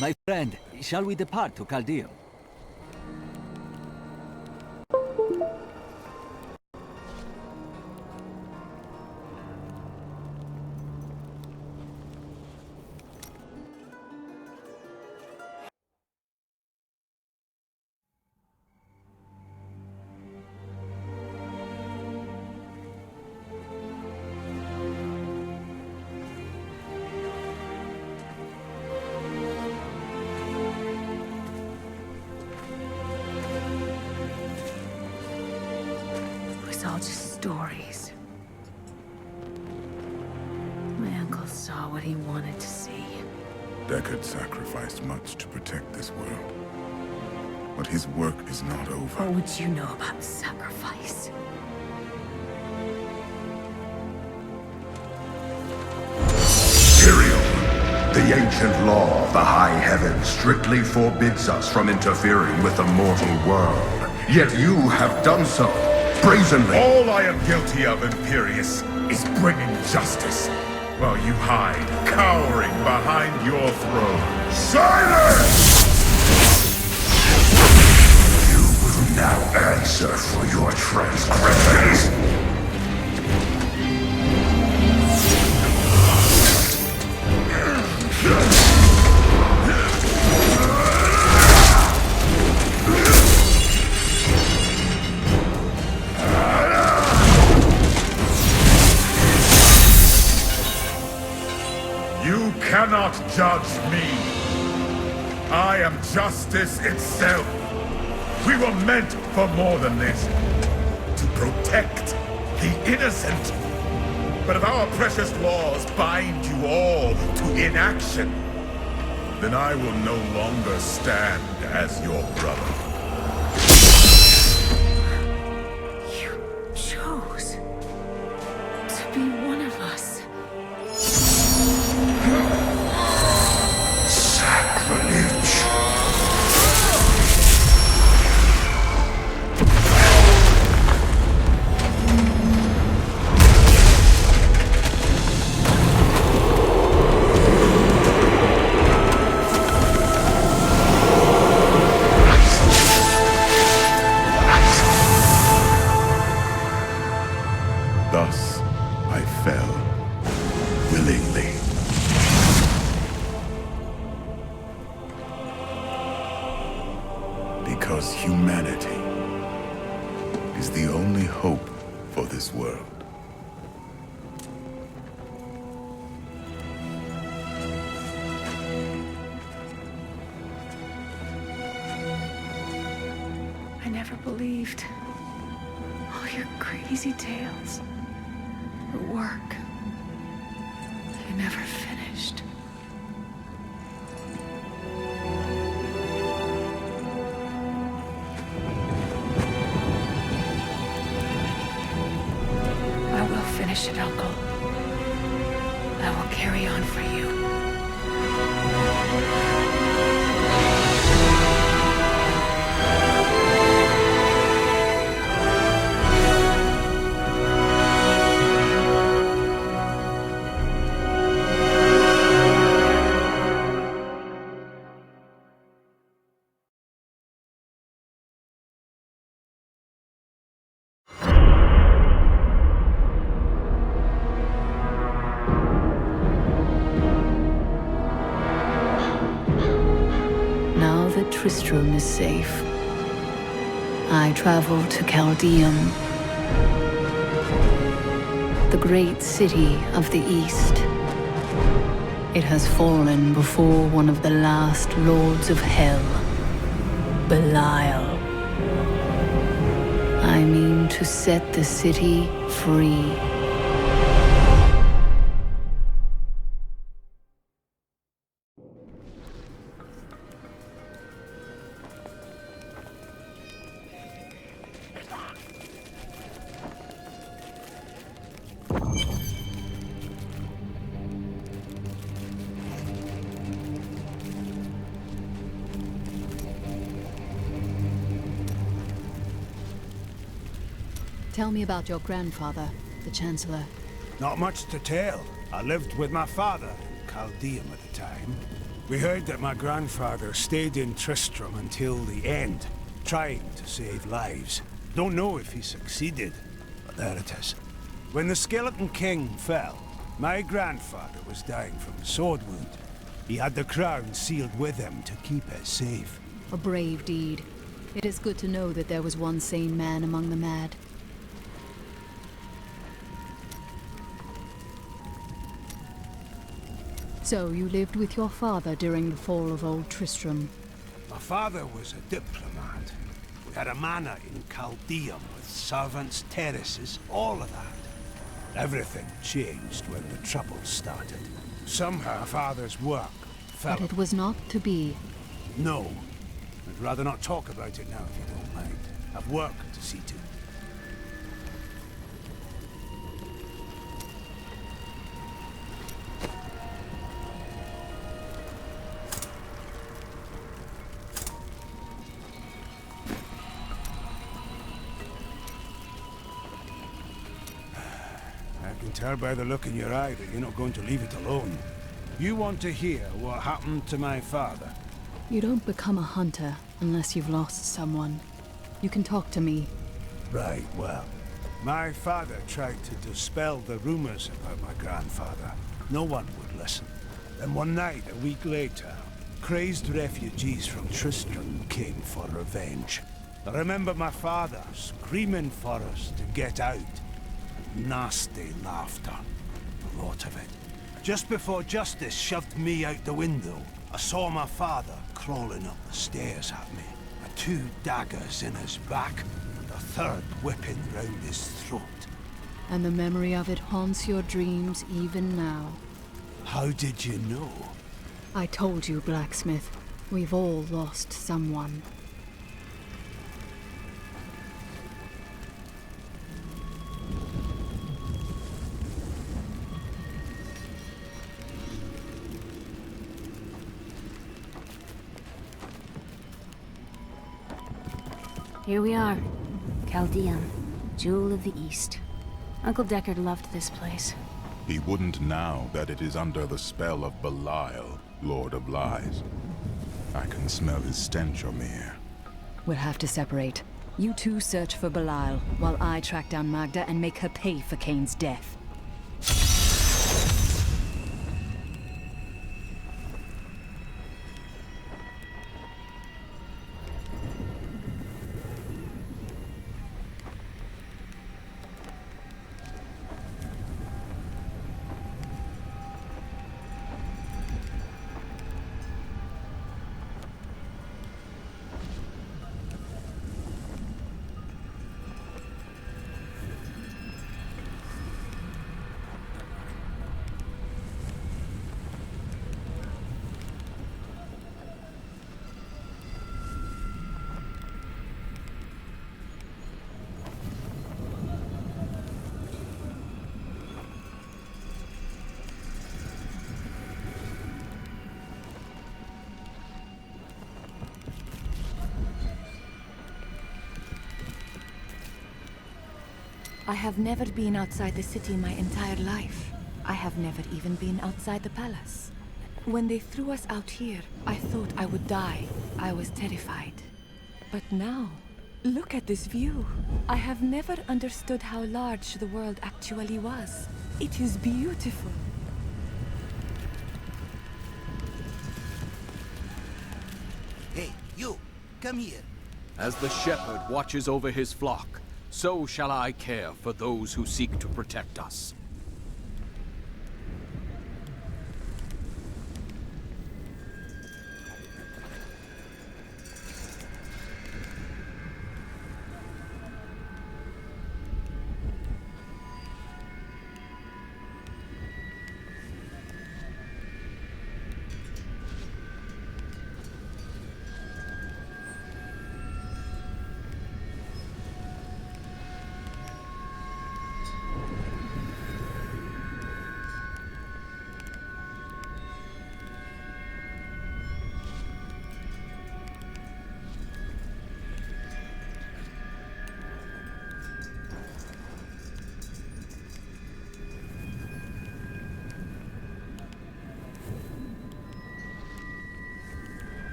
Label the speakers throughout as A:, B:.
A: My friend, shall we depart to Chaldeum?
B: It's all just stories. My uncle saw what he wanted to see.
C: Deckard sacrificed much to protect this world. But his work is not over.
B: What would you know about sacrifice?
D: Tyrael, the ancient law of the high heavens strictly forbids us from interfering with the mortal world. Yet you have done so, brazenly.
E: All I am guilty of, Imperius, is bringing justice, while you hide, cowering behind your throne.
D: Silence! You will now answer for your transgressions.
E: You cannot judge me. I am justice itself. We were meant for more than this. To protect the innocent. But if our precious laws bind you all to inaction, then I will no longer stand as your brother.
B: You chose to be one of us.
D: Sacrilege.
C: Thus, I fell, willingly. Because humanity is the only hope for this world.
B: I never believed all your crazy tales. The work. You never finished. I will finish it, Uncle. I will carry on for you. Now that Tristram is safe, I travel to Chaldeum, the great city of the East. It has fallen before one of the last lords of Hell, Belial. I mean to set the city free.
F: Tell me about your grandfather, the Chancellor.
G: Not much to tell. I lived with my father in Chaldeum at the time. We heard that my grandfather stayed in Tristram until the end, trying to save lives. Don't know if he succeeded, but there it is. When the Skeleton King fell, my grandfather was dying from a sword wound. He had the crown sealed with him to keep it safe.
F: A brave deed. It is good to know that there was one sane man among the mad. So, you lived with your father during the fall of Old Tristram.
G: My father was a diplomat. We had a manor in Chaldeum with servants, terraces, all of that. Everything changed when the troubles started. Somehow father's work fell.
F: But it was not to be.
G: No. I'd rather not talk about it now if you don't mind. I've work to see to. I can tell by the look in your eye that you're not going to leave it alone. You want to hear what happened to my father?
F: You don't become a hunter unless you've lost someone. You can talk to me.
G: Right, well, my father tried to dispel the rumors about my grandfather. No one would listen. Then one night, a week later, crazed refugees from Tristram came for revenge. I remember my father screaming for us to get out. Nasty laughter. A lot of it. Just before justice shoved me out the window, I saw my father crawling up the stairs at me, with 2 daggers in his back, and a third whipping round his throat.
F: And the memory of it haunts your dreams even now.
G: How did you know?
F: I told you, Blacksmith. We've all lost someone.
H: Here we are. Chaldeum, Jewel of the East. Uncle Deckard loved this place.
C: He wouldn't now that it is under the spell of Belial, Lord of Lies. I can smell his stench on the air.
I: We'll have to separate. You two search for Belial, while I track down Magda and make her pay for Kane's death.
J: I have never been outside the city my entire life. I have never even been outside the palace. When they threw us out here, I thought I would die. I was terrified. But now, look at this view. I have never understood how large the world actually was. It is beautiful.
K: Hey, you! Come here!
L: As the shepherd watches over his flock, so shall I care for those who seek to protect us.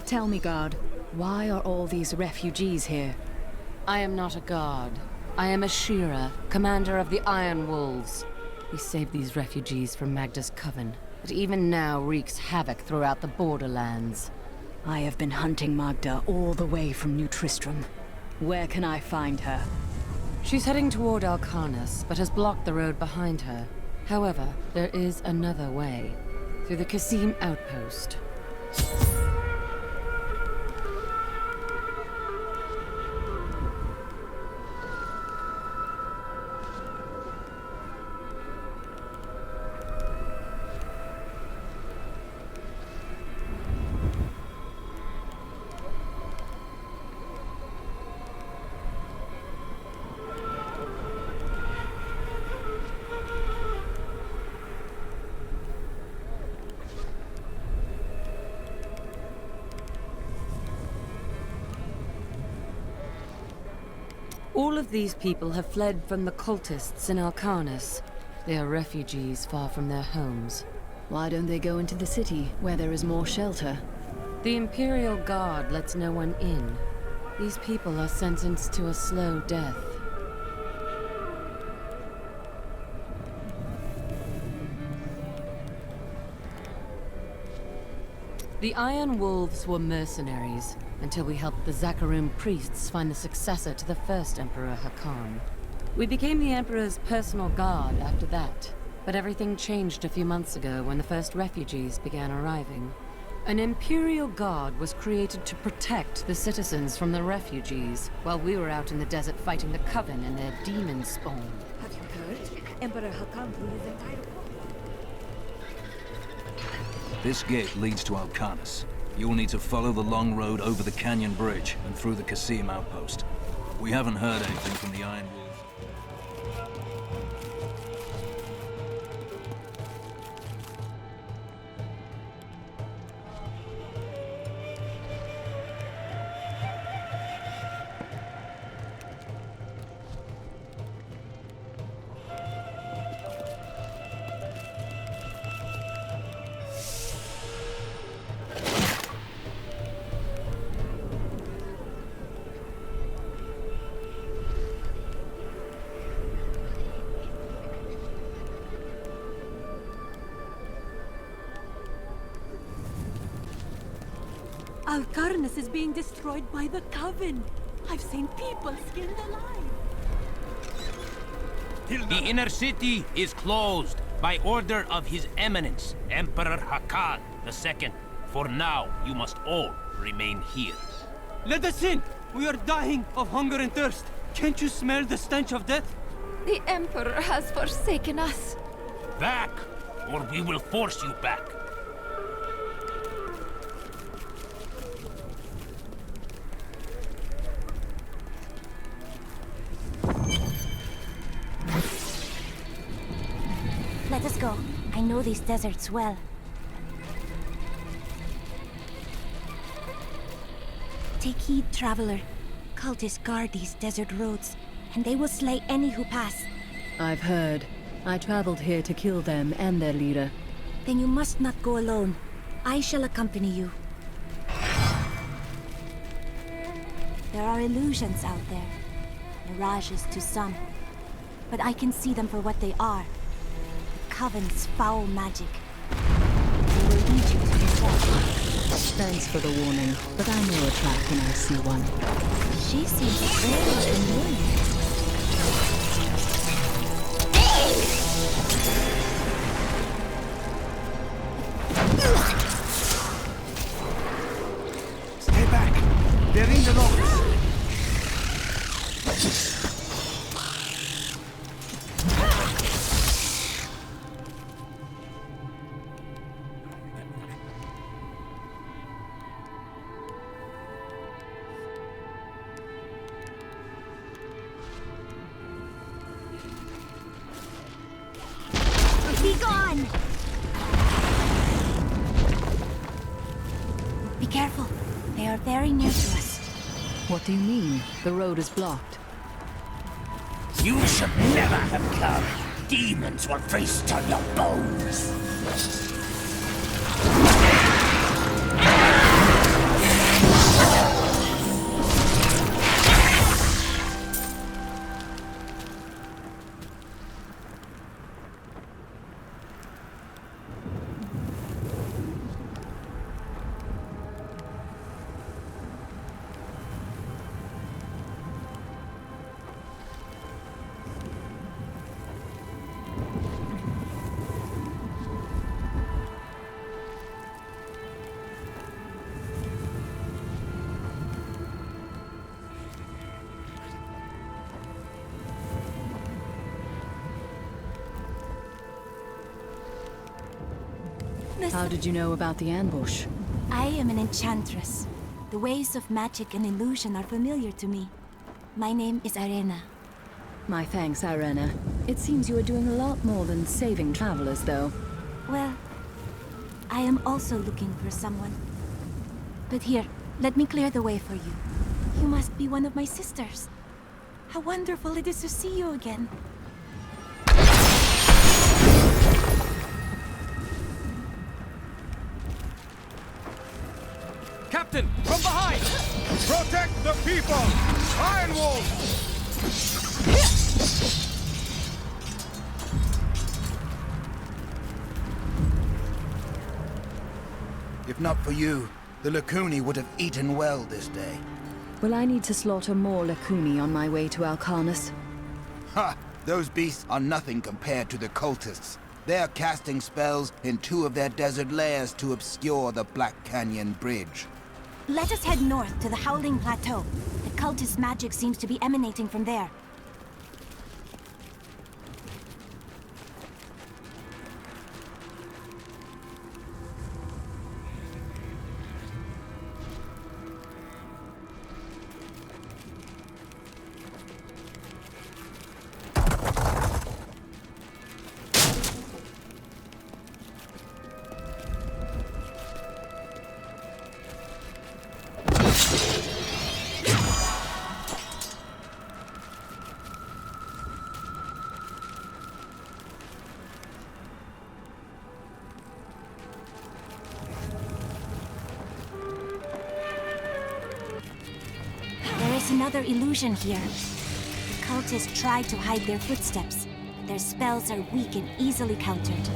I: Tell me, guard, why are all these refugees here?
M: I am not a guard. I am a Shira, commander of the Iron Wolves. We saved these refugees from Magda's coven, but even now wreaks havoc throughout the borderlands.
I: I have been hunting Magda all the way from New Tristram. Where can I find her?
M: She's heading toward Alcarnus, but has blocked the road behind her. However, there is another way. Through the Kasim outpost. All of these people have fled from the cultists in Alcarnus. They are refugees far from their homes.
I: Why don't they go into the city, where there is more shelter?
M: The Imperial Guard lets no one in. These people are sentenced to a slow death. The Iron Wolves were mercenaries, until we helped the Zakharum priests find the successor to the first Emperor Hakan. We became the Emperor's personal guard after that, but everything changed a few months ago when the first refugees began arriving. An Imperial Guard was created to protect the citizens from the refugees, while we were out in the desert fighting the Coven and their demon spawn.
I: Have you heard? Emperor Hakan ruled his entire...
A: This gate leads to Alcarnus. You'll need to follow the long road over the canyon bridge and through the Kasim outpost. We haven't heard anything from the Iron Wolves.
J: Alcarnus is being destroyed by the Coven. I've seen people skinned alive.
N: The inner city is closed by order of His Eminence, Emperor Hakan II. For now, you must all remain here.
O: Let us in! We are dying of hunger and thirst. Can't you smell the stench of death?
J: The Emperor has forsaken us.
N: Back, or we will force you back.
H: Let us go. I know these deserts well. Take heed, traveler. Cultists guard these desert roads, and they will slay any who pass.
I: I've heard. I traveled here to kill them and their leader.
H: Then you must not go alone. I shall accompany you. There are illusions out there. Mirages to some. But I can see them for what they are. Coven's foul magic. They will lead you to your death.
I: Thanks for the warning, but I know a trap when I see one.
H: She seems very familiar.
G: Stay back! They're in the locks!
H: Be gone! Be careful. They are very near to us.
I: What do you mean? The road is blocked.
N: You should never have come. Demons will feast on your bones.
I: How did you know about the ambush?
H: I am an enchantress. The ways of magic and illusion are familiar to me. My name is Irena.
I: My thanks, Irena. It seems you are doing a lot more than saving travelers, though.
H: Well, I am also looking for someone. But here, let me clear the way for you. You must be one of my sisters. How wonderful it is to see you again.
L: Captain, from behind!
E: Protect the people! Iron Wolf!
K: If not for you, the Lacuni would have eaten well this day.
I: Will I need to slaughter more Lacuni on my way to Alcanus?
K: Ha! Those beasts are nothing compared to the cultists. They're casting spells in 2 of their desert lairs to obscure the Black Canyon Bridge.
H: Let us head north to the Howling Plateau. The cultist magic seems to be emanating from there. Another illusion here. The cultists try to hide their footsteps. Their spells are weak and easily countered.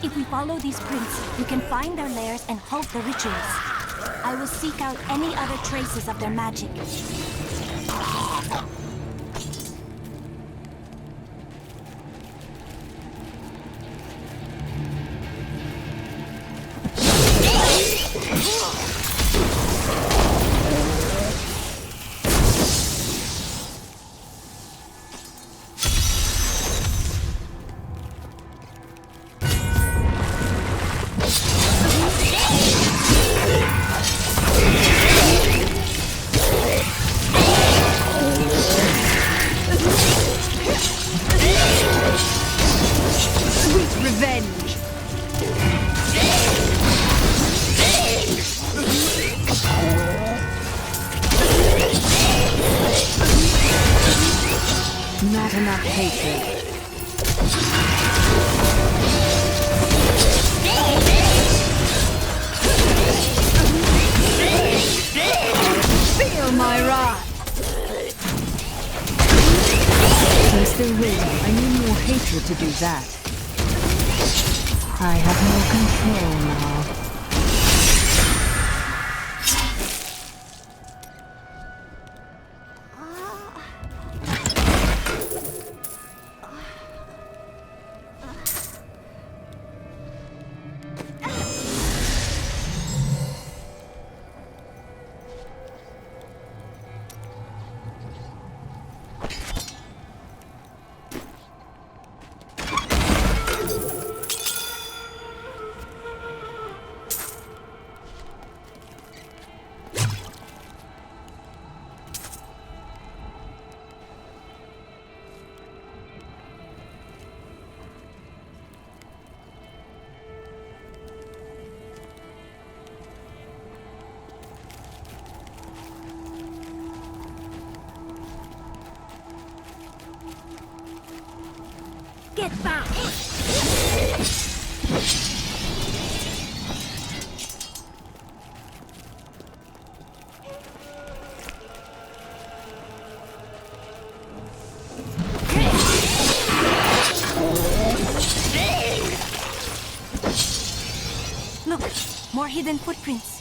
H: If we follow these prints, we can find their lairs and halt the rituals. I will seek out any other traces of their magic.
I: Not enough hatred. Feel my wrath! I'm still waiting. I need more hatred to do that. I have no control now.
H: Get back! Look, more hidden footprints.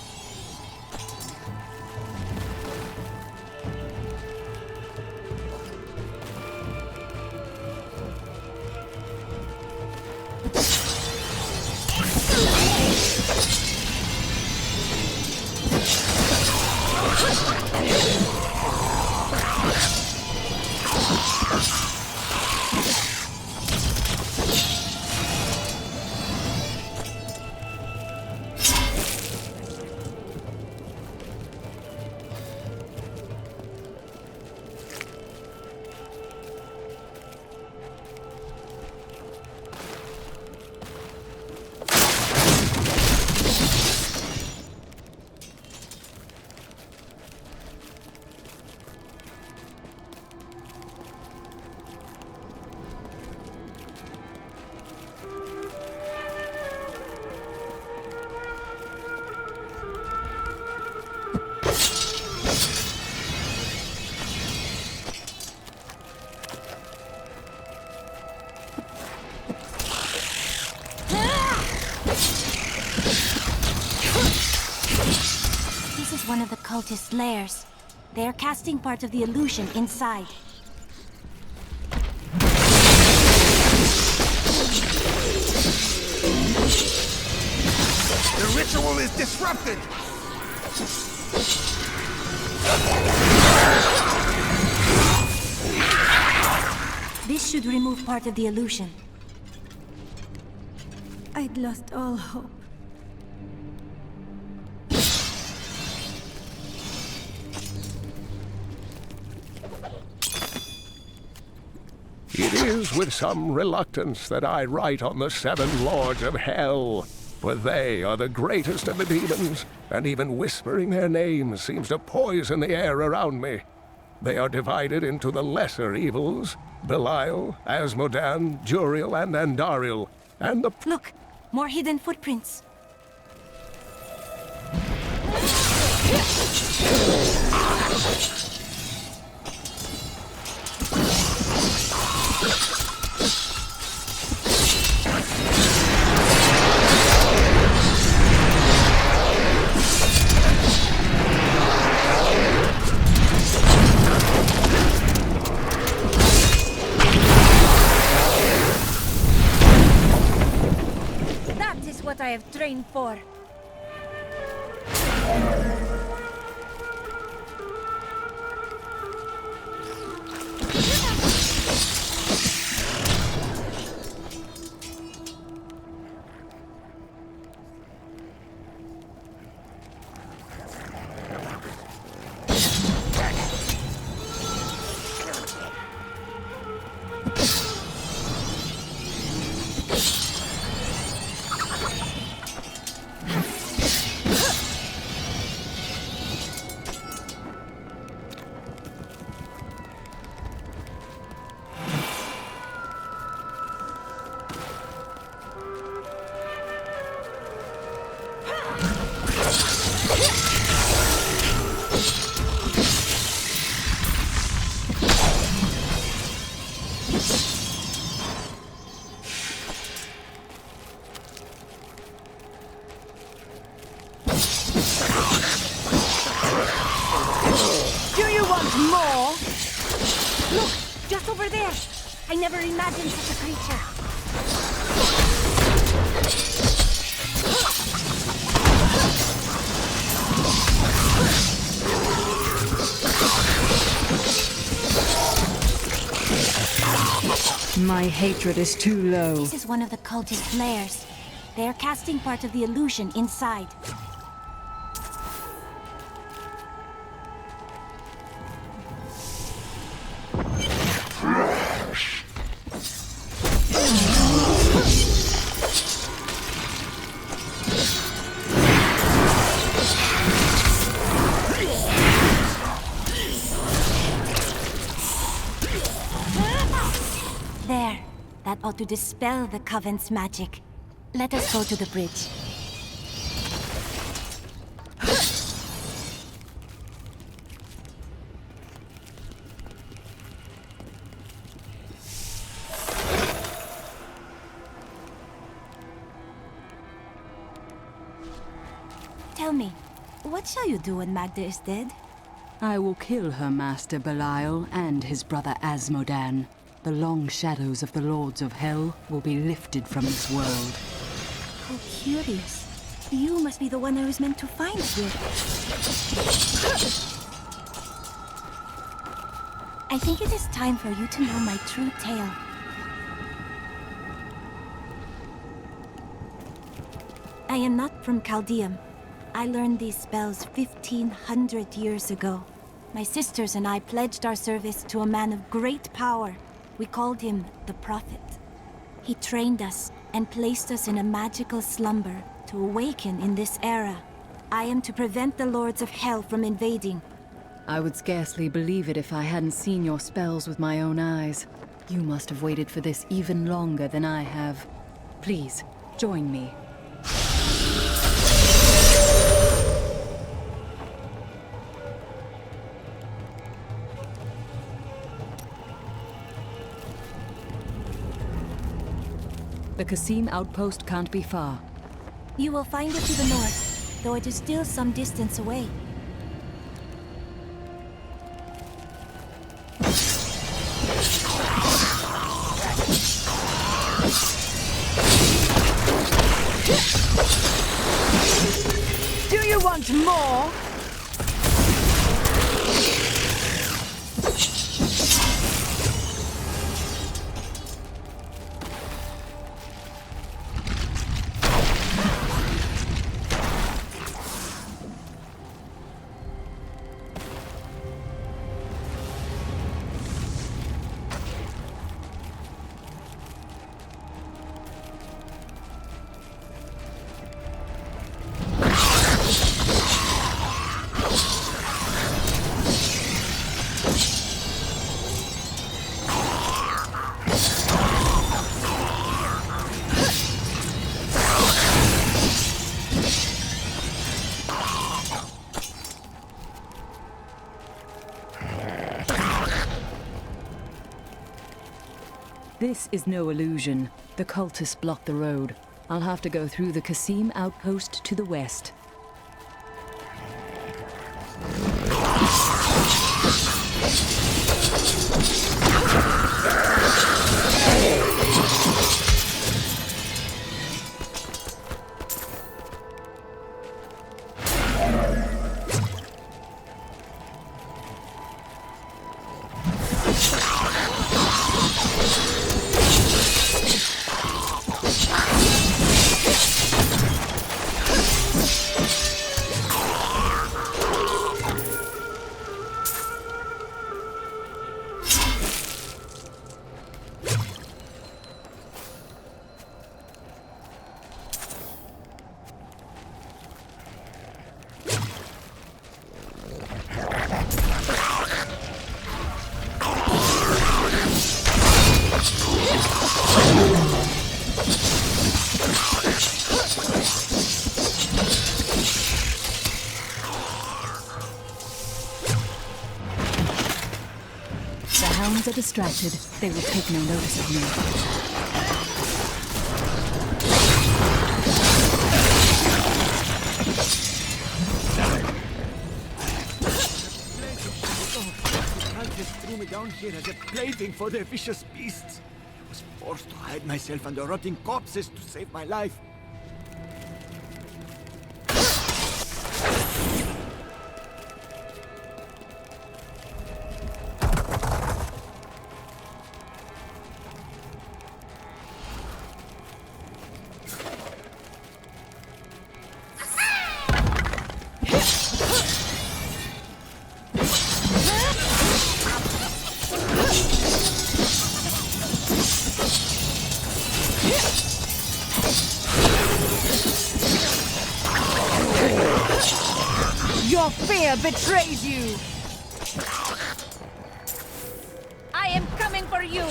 H: one of the cultist lairs. They are casting part of the illusion inside.
K: The ritual is disrupted!
H: This should remove part of the illusion. I'd lost all hope.
P: It is with some reluctance that I write on the 7 Lords of Hell, for they are the greatest of the demons, and even whispering their names seems to poison the air around me. They are divided into the lesser evils, Belial, Asmodan, Juriel, and Andariel, and the...
H: Look! More hidden footprints. That is what I have trained for. More? Look, just over there. I never imagined such a creature.
B: My hatred is too low.
H: This is one of the cultist lairs. They are casting part of the illusion inside. There. That ought to dispel the Coven's magic. Let us go to the bridge. Tell me, what shall you do when Magda is dead?
B: I will kill her master Belial and his brother Asmodan. The long shadows of the Lords of Hell will be lifted from this world.
H: How curious. You must be the one I was meant to find here. I think it is time for you to know my true tale. I am not from Chaldeum. I learned these spells 1,500 years ago. My sisters and I pledged our service to a man of great power. We called him the Prophet. He trained us and placed us in a magical slumber to awaken in this era. I am to prevent the Lords of Hell from invading.
B: I would scarcely believe it if I hadn't seen your spells with my own eyes. You must have waited for this even longer than I have. Please, join me. The Qasim outpost can't be far.
H: You will find it to the north, though it is still some distance away.
I: Do you want more? This is no illusion. The cultists block the road. I'll have to go through the Qasim outpost to the west. The hounds are distracted. They will take no notice of me.
Q: Threw me down here as a plaything for the vicious beasts. I was forced to hide myself under rotting corpses to save my life.
I: Your fear betrays you! I am coming for you!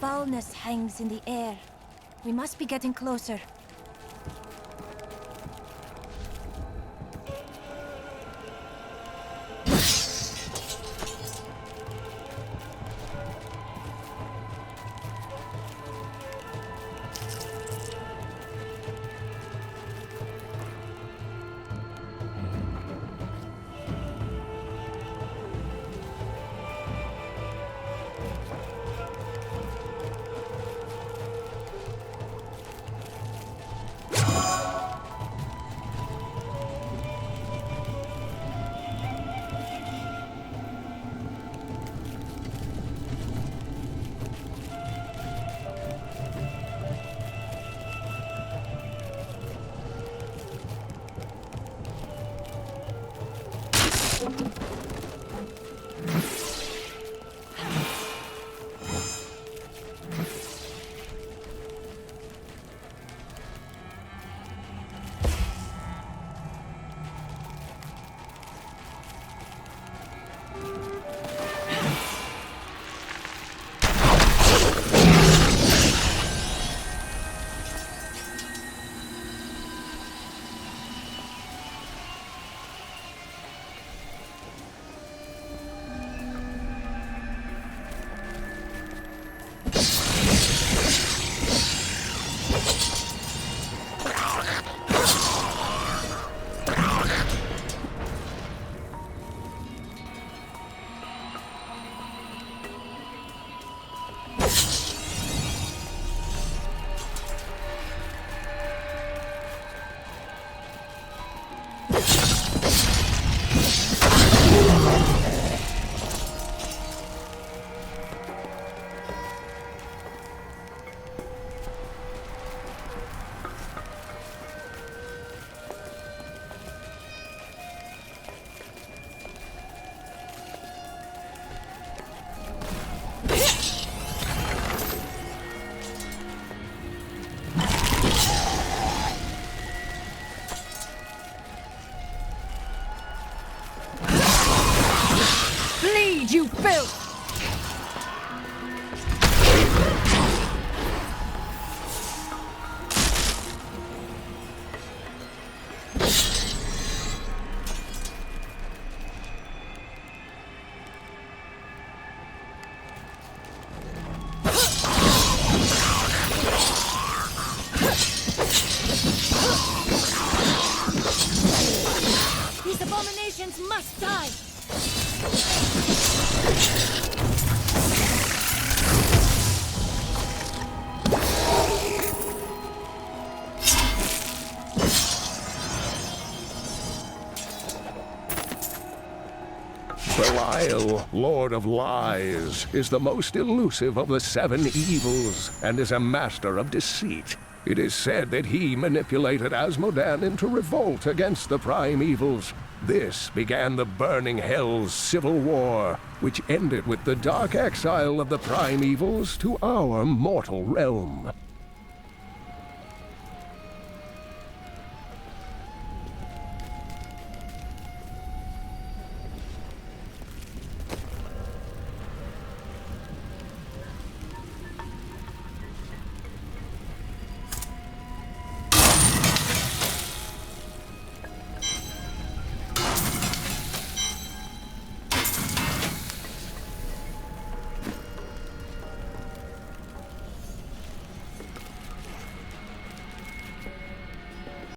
H: foulness hangs in the air. We must be getting closer.
I: You filth!
H: These abominations must die!
P: Belial, Lord of Lies, is the most elusive of the 7 evils, and is a master of deceit. It is said that he manipulated Asmodan into revolt against the Prime Evils. This began the Burning Hell's civil war, which ended with the dark exile of the Prime Evils to our mortal realm.